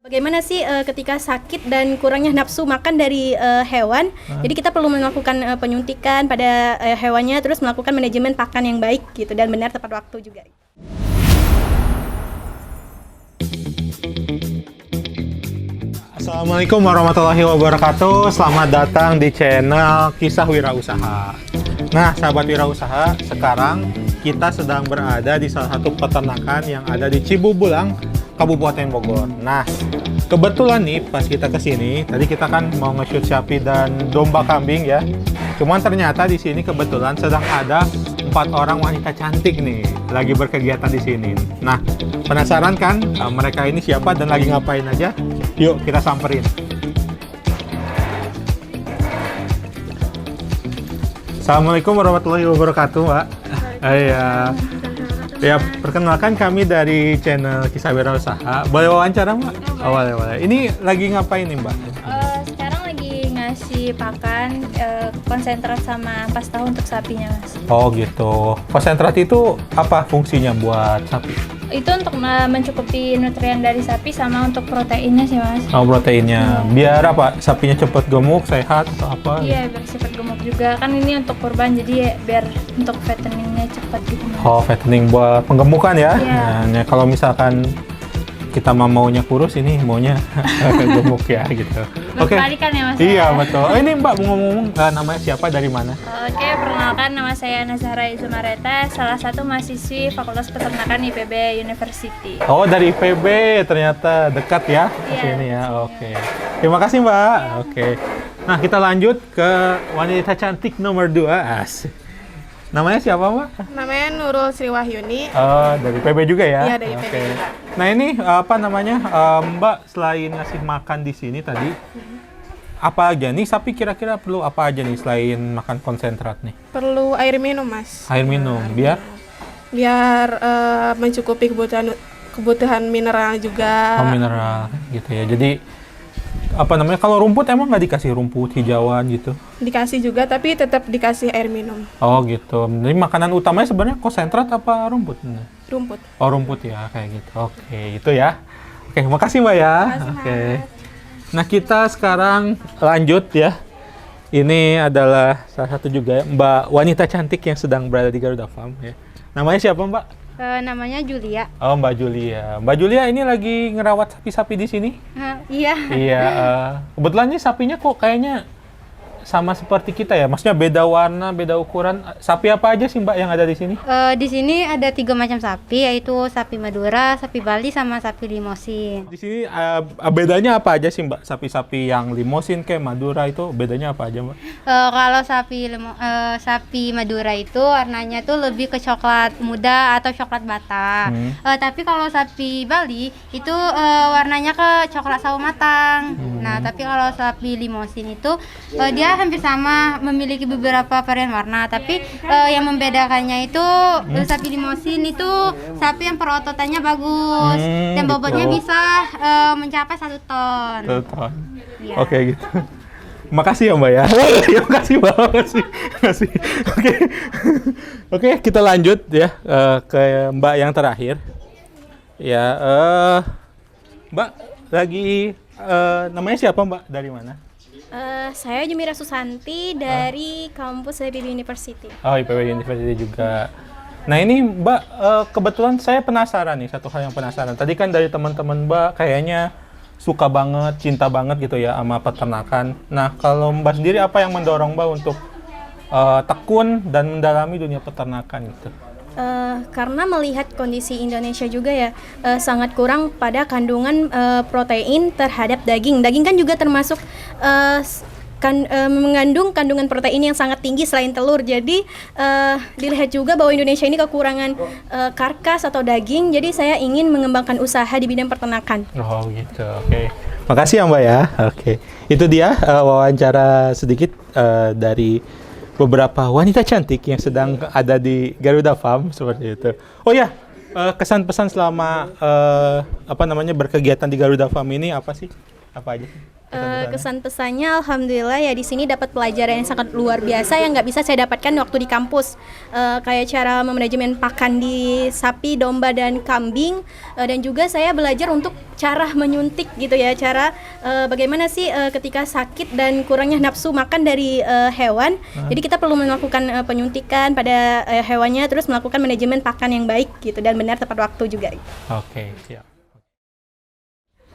Bagaimana sih ketika sakit dan kurangnya nafsu makan dari hewan? Jadi kita perlu melakukan penyuntikan pada hewannya, terus melakukan manajemen pakan yang baik gitu dan benar tepat waktu juga. Assalamualaikum warahmatullahi wabarakatuh. Selamat datang di channel Kisah Wirausaha. Nah, sahabat wirausaha, sekarang kita sedang berada di salah satu peternakan yang ada di Cibubulang, Kabupaten Bogor. Nah, kebetulan nih pas kita kesini, tadi kita kan mau nge-shoot sapi dan domba kambing ya. Cuman ternyata di sini kebetulan sedang ada 4 orang wanita cantik nih, lagi berkegiatan di sini. Nah, penasaran kan mereka ini siapa dan lagi ngapain aja? Yuk kita samperin. Assalamualaikum warahmatullahi wabarakatuh, Mbak. Ya, perkenalkan kami dari channel Kisah Wirausaha. Boleh wawancara, Mbak? Oh, boleh. Ini lagi ngapain nih, Mbak? Sekarang lagi ngasih pakan konsentrat sama pasta untuk sapinya, Mas. Oh gitu. Konsentrat itu apa fungsinya buat sapi? Itu untuk mencukupi nutrien dari sapi sama untuk proteinnya sih, Mas. Oh, proteinnya. Biar apa? Sapinya cepat gemuk, sehat atau apa? Iya, biar cepat gemuk juga. Kan ini untuk kurban, jadi biar untuk fatteningnya cepat gitu, Mas. Oh, fattening buat penggemukan ya? Iya. Nah, kalau misalkan kita maunya kurus, ini maunya gemuk ya gitu. Oke. Kebalikan ya, Mas. Iya, betul. Oh, ini Mbak ngomong-ngomong namanya siapa, dari mana? Oke, perkenalkan, nama saya Nazahra Izumareta, salah satu mahasiswi Fakultas Peternakan IPB University. Oh, dari IPB, ternyata dekat ya ke Iya, sini ya. Oke. Terima kasih, Mbak. Oke. Nah, kita lanjut ke wanita cantik nomor 2. Asik. Namanya siapa, Mbak? Namanya Nurul Sri Wahyuni. Oh, dari PB juga ya? Iya, dari PB Oke. juga. Nah, ini apa namanya, Mbak, selain ngasih makan di sini tadi, apa aja nih sapi kira-kira perlu apa aja nih selain makan konsentrat nih? Perlu air minum, Mas. Air minum, biar? Biar mencukupi kebutuhan mineral juga. Oh, mineral gitu ya. Jadi, apa namanya, kalau rumput emang nggak dikasih rumput hijauan gitu? Dikasih juga, tapi tetap dikasih air minum. Oh gitu. Jadi makanan utamanya sebenarnya konsentrat apa rumput? Rumput. Oh, rumput ya, kayak gitu. Oke, itu ya. Oke, makasih Mbak ya. Oke. Nah, kita sekarang lanjut ya. Ini adalah salah satu juga Mbak wanita cantik yang sedang berada di Garuda Farm ya. Namanya siapa, Mbak? Namanya Julia. Oh, Mbak Julia. Mbak Julia ini lagi ngerawat sapi-sapi di sini? Iya. Iya. Kebetulan nih sapinya kok kayaknya sama seperti kita ya, maksudnya beda warna, beda ukuran. Sapi apa aja sih, Mbak, yang ada di sini? Di sini ada 3 macam sapi, yaitu sapi Madura, sapi Bali, sama sapi Limosin. Di sini bedanya apa aja sih, Mbak? Sapi-sapi yang Limosin kayak Madura itu bedanya apa aja, Mbak? Kalau sapi Madura itu warnanya tuh lebih ke coklat muda atau coklat bata. Tapi kalau sapi Bali itu warnanya ke coklat sawo matang. Nah, tapi kalau sapi Limosin itu dia hampir sama, memiliki beberapa varian warna, tapi yang membedakannya itu sapi Limosin itu sapi yang perototannya bagus dan bobotnya gitu. bisa mencapai 1 ton. 1 ton. Iya. Oke gitu. Makasih ya, Mbak ya. Ya, makasih Mbak. Makasih. Oke. Oke, kita lanjut ya ke Mbak yang terakhir. Ya, Mbak lagi namanya siapa, Mbak? Dari mana? Saya Jumira Susanti dari kampus IPB University. Oh, IPB University juga. Nah, ini Mbak, kebetulan saya penasaran nih, satu hal yang penasaran. Tadi kan dari teman-teman Mbak kayaknya suka banget, cinta banget gitu ya sama peternakan. Nah, kalau Mbak sendiri apa yang mendorong Mbak untuk tekun dan mendalami dunia peternakan gitu? Karena melihat kondisi Indonesia juga ya sangat kurang pada kandungan protein terhadap daging. Daging kan juga termasuk mengandung kandungan protein yang sangat tinggi selain telur. Jadi dilihat juga bahwa Indonesia ini kekurangan karkas atau daging. Jadi saya ingin mengembangkan usaha di bidang peternakan. Oh gitu, oke. Makasih ya, Mbak ya. Oke, itu dia wawancara sedikit dari beberapa wanita cantik yang sedang ada di Garuda Farm seperti itu. Oh ya, kesan pesan selama berkegiatan di Garuda Farm ini apa sih? Apa aja? Kesan-pesannya alhamdulillah ya di sini dapat pelajaran yang sangat luar biasa yang nggak bisa saya dapatkan waktu di kampus. Kayak cara memanajemen pakan di sapi, domba dan kambing, dan juga saya belajar untuk cara menyuntik gitu ya, cara bagaimana sih ketika sakit dan kurangnya nafsu makan dari hewan. Jadi kita perlu melakukan penyuntikan pada hewannya, terus melakukan manajemen pakan yang baik gitu dan benar tepat waktu juga. Oke, siap.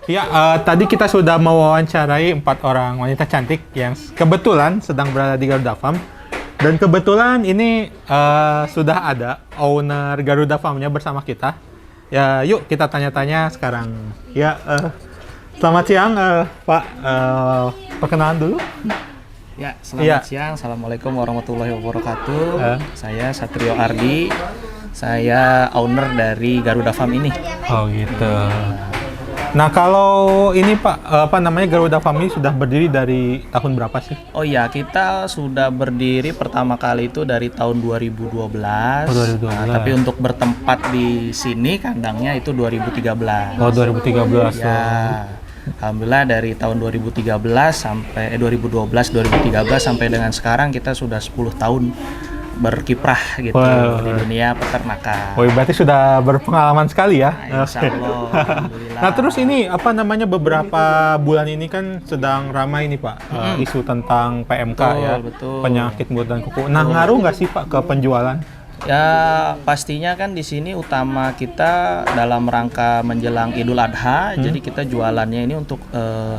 Ya, tadi kita sudah mewawancarai 4 orang wanita cantik yang kebetulan sedang berada di Garuda Farm. Dan kebetulan ini sudah ada owner Garuda Farm-nya bersama kita. Ya, yuk kita tanya-tanya sekarang. Ya, selamat siang Pak. Perkenalan dulu. Ya, selamat siang. Assalamualaikum warahmatullahi wabarakatuh. Saya Satrio Ardi. Saya owner dari Garuda Farm ini. Oh gitu. Nah, kalau ini Pak, Garuda Farm ini sudah berdiri dari tahun berapa sih? Oh iya, kita sudah berdiri pertama kali itu dari tahun 2012. Oh, 2012. Nah, tapi untuk bertempat di sini kandangnya itu 2013. Oh, 2013. Ya. Alhamdulillah dari tahun 2013 sampai 2012 2013 sampai dengan sekarang kita sudah 10 tahun berkiprah gitu di dunia peternakan. Oh, berarti sudah berpengalaman sekali ya. Nah, insya Allah, alhamdulillah. Nah, terus ini beberapa bulan ini kan sedang ramai nih Pak, isu tentang PMK ya, betul. penyakit mulut dan kuku. Nah, ngaruh nggak sih Pak ke penjualan? Ya pastinya kan di sini utama kita dalam rangka menjelang Idul Adha, jadi kita jualannya ini untuk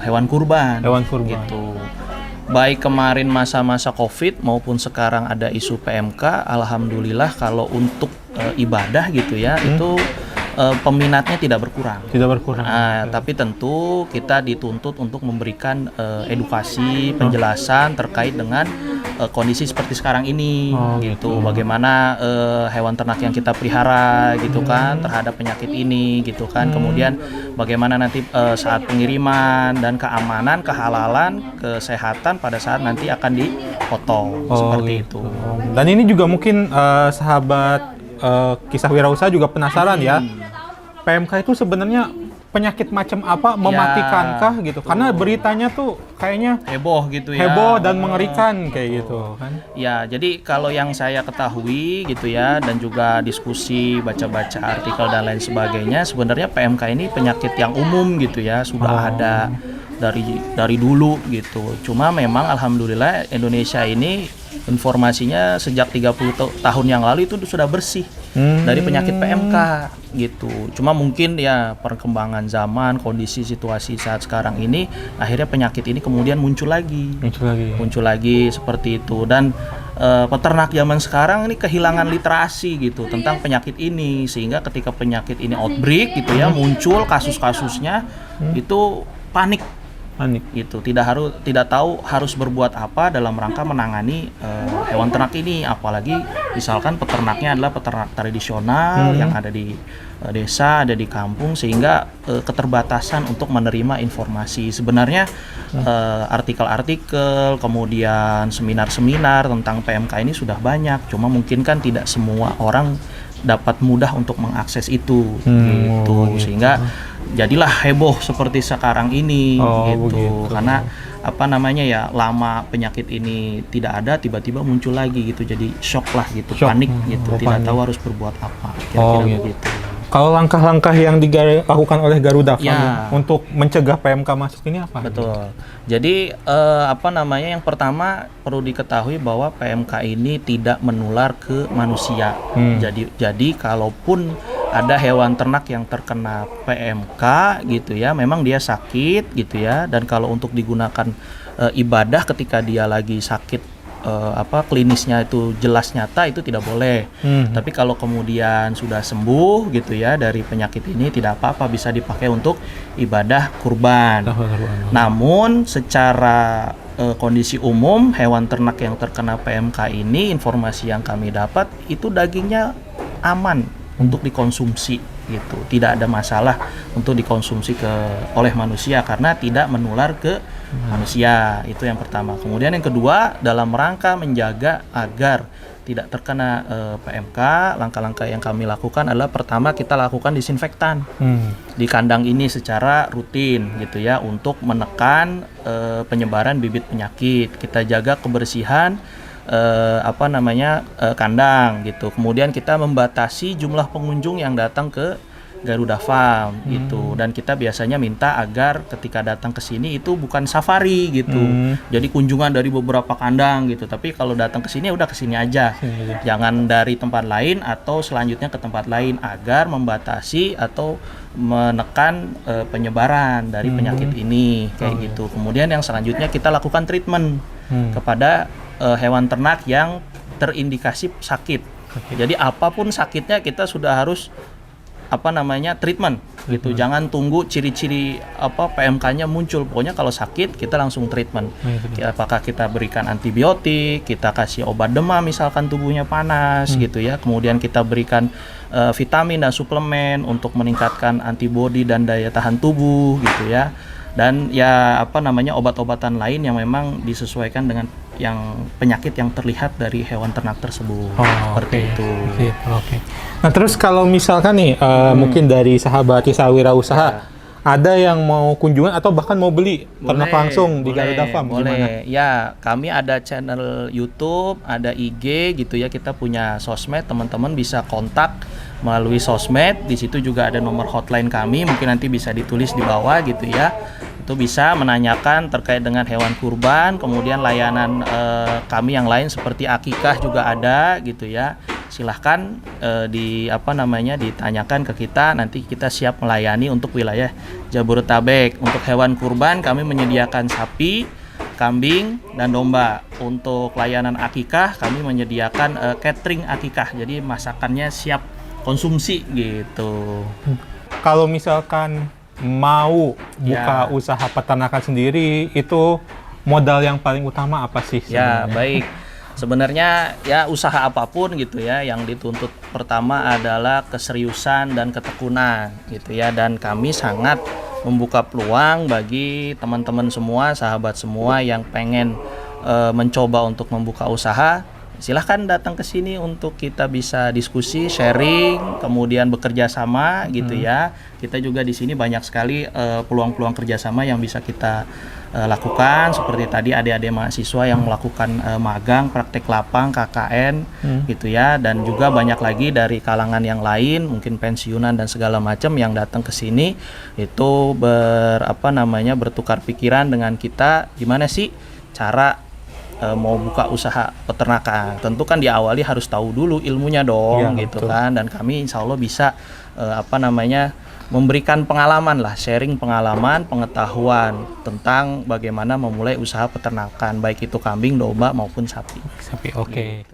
hewan kurban. Hewan kurban. Gitu. Baik kemarin masa-masa COVID maupun sekarang ada isu PMK, alhamdulillah kalau untuk ibadah gitu ya, itu peminatnya tidak berkurang. Tidak berkurang. Tapi tentu kita dituntut untuk memberikan edukasi, penjelasan terkait dengan kondisi seperti sekarang ini, gitu. Bagaimana hewan ternak yang kita pelihara, gitu kan, terhadap penyakit ini, gitu kan. Kemudian bagaimana nanti saat pengiriman dan keamanan, kehalalan, kesehatan pada saat nanti akan dipotong, seperti itu. Dan ini juga mungkin sahabat kisah wirausaha juga penasaran ya. PMK itu sebenarnya penyakit macam apa, mematikan-kah gitu? Karena beritanya tuh kayaknya heboh gitu ya. Heboh dan mengerikan kayak gitu kan. Ya, jadi kalau yang saya ketahui gitu ya, dan juga diskusi, baca-baca artikel dan lain sebagainya, sebenarnya PMK ini penyakit yang umum gitu ya, sudah ada dari dulu gitu. Cuma memang alhamdulillah Indonesia ini informasinya sejak 30 tahun yang lalu itu sudah bersih dari penyakit PMK gitu. Cuma mungkin ya perkembangan zaman, kondisi situasi saat sekarang ini akhirnya penyakit ini kemudian muncul lagi seperti itu. Dan peternak zaman sekarang ini kehilangan literasi gitu tentang penyakit ini, sehingga ketika penyakit ini outbreak gitu ya, muncul kasus-kasusnya itu panik gitu, tidak tahu harus berbuat apa dalam rangka menangani hewan ternak ini, apalagi misalkan peternaknya adalah peternak tradisional yang ada di desa, ada di kampung, sehingga keterbatasan untuk menerima informasi. Sebenarnya artikel-artikel, kemudian seminar-seminar tentang PMK ini sudah banyak, cuma mungkin kan tidak semua orang dapat mudah untuk mengakses itu gitu. Sehingga jadilah heboh seperti sekarang ini gitu. Karena lama penyakit ini tidak ada, tiba-tiba muncul lagi gitu, jadi shock lah gitu, panik gitu, tidak tahu harus berbuat apa, kira-kira begitu. Kalau langkah-langkah yang dilakukan oleh Garuda Farm untuk mencegah PMK masuk ini apa? Betul. Jadi yang pertama perlu diketahui bahwa PMK ini tidak menular ke manusia. Jadi kalaupun ada hewan ternak yang terkena PMK gitu ya, memang dia sakit gitu ya, dan kalau untuk digunakan ibadah ketika dia lagi sakit, klinisnya itu jelas nyata, itu tidak boleh. Tapi kalau kemudian sudah sembuh gitu ya dari penyakit ini, tidak apa-apa, bisa dipakai untuk ibadah kurban. Namun secara kondisi umum hewan ternak yang terkena PMK ini, informasi yang kami dapat itu dagingnya aman untuk dikonsumsi gitu. Tidak ada masalah untuk dikonsumsi oleh manusia karena tidak menular ke manusia. Itu yang pertama. Kemudian yang kedua, dalam rangka menjaga agar tidak terkena PMK, langkah-langkah yang kami lakukan adalah pertama kita lakukan disinfektan di kandang ini secara rutin gitu ya untuk menekan penyebaran bibit penyakit. Kita jaga kebersihan kandang gitu. Kemudian kita membatasi jumlah pengunjung yang datang ke Garuda Farm gitu, dan kita biasanya minta agar ketika datang ke sini itu bukan safari gitu, jadi kunjungan dari beberapa kandang gitu, tapi kalau datang ke sini udah ke sini aja, jangan dari tempat lain atau selanjutnya ke tempat lain agar membatasi atau menekan penyebaran dari penyakit ini kayak gitu. Kemudian yang selanjutnya kita lakukan treatment kepada hewan ternak yang terindikasi sakit. Jadi apapun sakitnya kita sudah harus treatment gitu. Jangan tunggu ciri-ciri PMK-nya muncul. Pokoknya kalau sakit kita langsung treatment. Apakah kita berikan antibiotik, kita kasih obat demam misalkan tubuhnya panas gitu ya. Kemudian kita berikan vitamin dan suplemen untuk meningkatkan antibodi dan daya tahan tubuh gitu ya. Dan ya obat-obatan lain yang memang disesuaikan dengan yang penyakit yang terlihat dari hewan ternak tersebut. Seperti itu. Oke. Nah, terus kalau misalkan nih mungkin dari sahabat Kisah Wirausaha ada yang mau kunjungan atau bahkan mau beli ternak langsung di Garuda Farm, gimana? Ya, kami ada channel YouTube, ada IG gitu ya. Kita punya sosmed, teman-teman bisa kontak melalui sosmed. Di situ juga ada nomor hotline kami, mungkin nanti bisa ditulis di bawah gitu ya. Itu bisa menanyakan terkait dengan hewan kurban, kemudian layanan kami yang lain seperti akikah juga ada gitu ya. Silahkan ditanyakan ke kita, nanti kita siap melayani untuk wilayah Jabodetabek. Untuk hewan kurban kami menyediakan sapi, kambing, dan domba. Untuk layanan akikah kami menyediakan catering akikah, jadi masakannya siap konsumsi gitu. Kalau misalkan mau buka usaha peternakan sendiri, itu modal yang paling utama apa sih sebenarnya? Ya, baik. Sebenarnya ya usaha apapun gitu ya, yang dituntut pertama adalah keseriusan dan ketekunan gitu ya, dan kami sangat membuka peluang bagi teman-teman semua, sahabat semua yang pengen mencoba untuk membuka usaha. Silahkan datang ke sini untuk kita bisa diskusi, sharing, kemudian bekerja sama gitu ya. Kita juga di sini banyak sekali peluang-peluang kerjasama yang bisa kita lakukan. Seperti tadi adik-adik mahasiswa yang melakukan magang, praktek lapang, KKN gitu ya. Dan juga banyak lagi dari kalangan yang lain, mungkin pensiunan dan segala macam yang datang ke sini itu bertukar pikiran dengan kita, gimana sih cara mau buka usaha peternakan. Tentu kan diawali harus tahu dulu ilmunya dong gitu kan, dan kami insya Allah bisa memberikan pengalaman lah, sharing pengalaman, pengetahuan tentang bagaimana memulai usaha peternakan, baik itu kambing, domba maupun sapi. Oke.